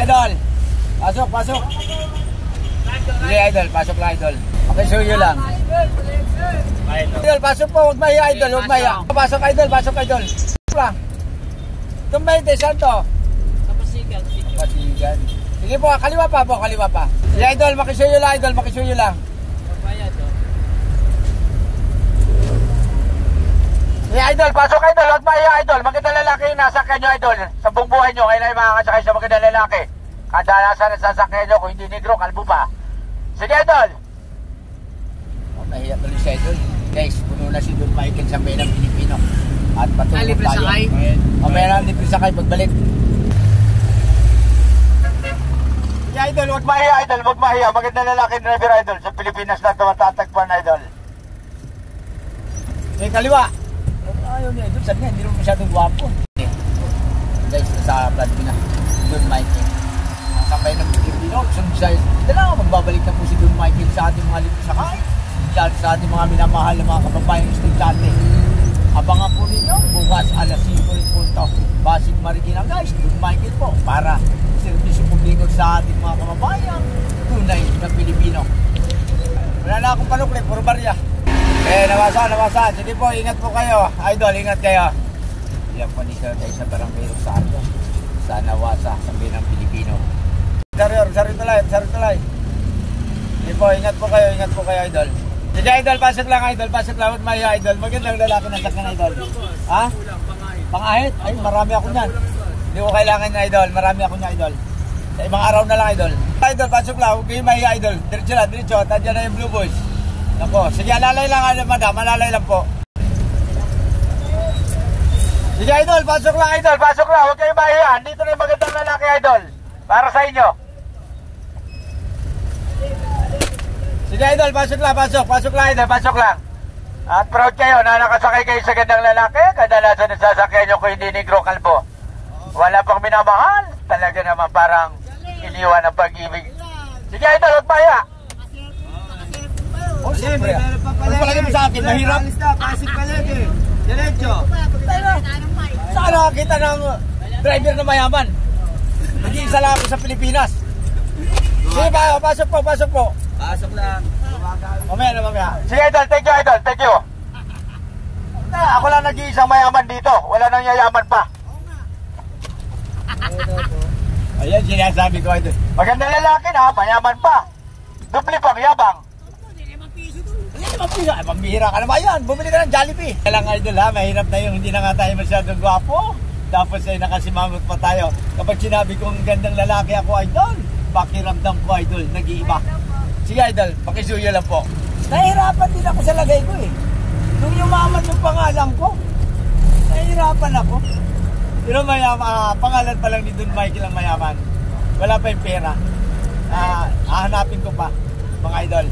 idol. Pasok, pasok. Sige, idol. Pasok lang, idol. Pakisuyo lang. Idol, pasok po. Huwag mahiya, idol. Huwag mahiya. Pasok, idol. Pasok, idol. Pasok lang. Tumbay, saan to? Kapasigan. Kapasigan. Sige po, kaliwa pa po, kaliwa pa. Sige, idol. Makisuyo lang, idol. Makisuyo lang. Sige, idol. Pasok, idol. Huwag mahiya, idol. Magandang lalaki yung nasakyan nyo, idol. Sa buong buhay nyo, kayo na yung makakasakay sa magandang lalaki. Kadalasan ang sasakyan nyo, kung hindi negro, kalbo pa. Sige, idol. Oh, nahiya tuloy si idol. Guys, puno na si Don Michael sa may ng Pilipino. At patulong tayo. Libre sakay? O, may na libre sakay pagbalik. Sige, idol. Huwag mahiya, idol. Huwag mahiya. Magandang lalaki driver, idol. Sa Pilipinas na ito matatagpuan, idol. Sige, kaliwa. Ayaw niya, idol. Saan nga? Hindi naman masyadong guwapo. Guys, sa Plasmina. Don Michael. Sabay ng Pilipino, sunod dala, magbabalik na po si Don Michael sa ating mga libre sakay, dahil sa ating mga minamahal na mga kababayang estudyante. Abangan po ninyo, bukas alas 5 po ito, Pasig Marikina guys, Don Michael po, para servisyo publiko sa ating mga kababayang tunay na Pilipino. Wala na akong panukli, puro barya. Nawasa. Sige po, ingat po kayo, idol, ingat kayo. Ilang po dito tayo sa Barangay Rosario, sa Nawasa, sa Binang Pilipino. Sarito tulay. Sige po, ingat po kayo, idol. Sige, idol, pasok lang, huwag mahiya, idol. Magandang lalaki ng sakyan, idol. Ha? Pangahit? Ay, marami ako niyan. Hindi ko kailangan niya, idol. Marami ako niya, idol. Sa ibang araw na lang, idol. Idol, pasok lang, huwag kayo mahiya, idol. Diretso. Tadya na yung Blue Boys. Nako, sige, alalay lang, madam. Alalay lang po. Sige, idol, pasok lang. Huwag kayo mahiya. Dito na yung magandang lalaki, idol. Para sa inyo. Sige, idol, pasok lang. At proud kayo na nakasakay kayo sa gandang lalaki. Kadalasan ang sasakyan nyo kung hindi negro kalbo. Wala pang minamahal. Talaga naman parang iniwan ang pag-ibig. Sige, idol, huwag mahiya. Oh, siyempre. Ano palagi mo sa akin? Mahirap. Pasig palagi. Diretso. Saan nakakita ng driver na mayaman? Nag-iisa lang ako sa Pilipinas. Sige ba, pasok po. Pasok lang. Mamaya. Sige, idol, thank you. Ako lang nag-iisang mayaman dito. Wala nang yayaman pa. Ayan, sinasabi ko, idol. Magandang lalaki na, mayaman pa. Dupli pang yabang. Ay, pambihira ka naman yan. Bumili ka ng Jollibee. Kaya lang, idol, ha, mahirap na yung hindi na nga tayo masyadong gwapo. Tapos ay nakasimamot pa tayo. Kapag sinabi kong gandang lalaki ako, idol, pakiramdam ko, idol, nag-iiba. Sige, idol, pakisuyo lang po. Nahihirapan din ako sa lagay ko eh. Nung yumaman yung pangalan ko, nahihirapan ako. Pero pangalan pa lang ni Don Michael ang mayaman. Wala pa yung pera. Hahanapin ko pa, mga idol.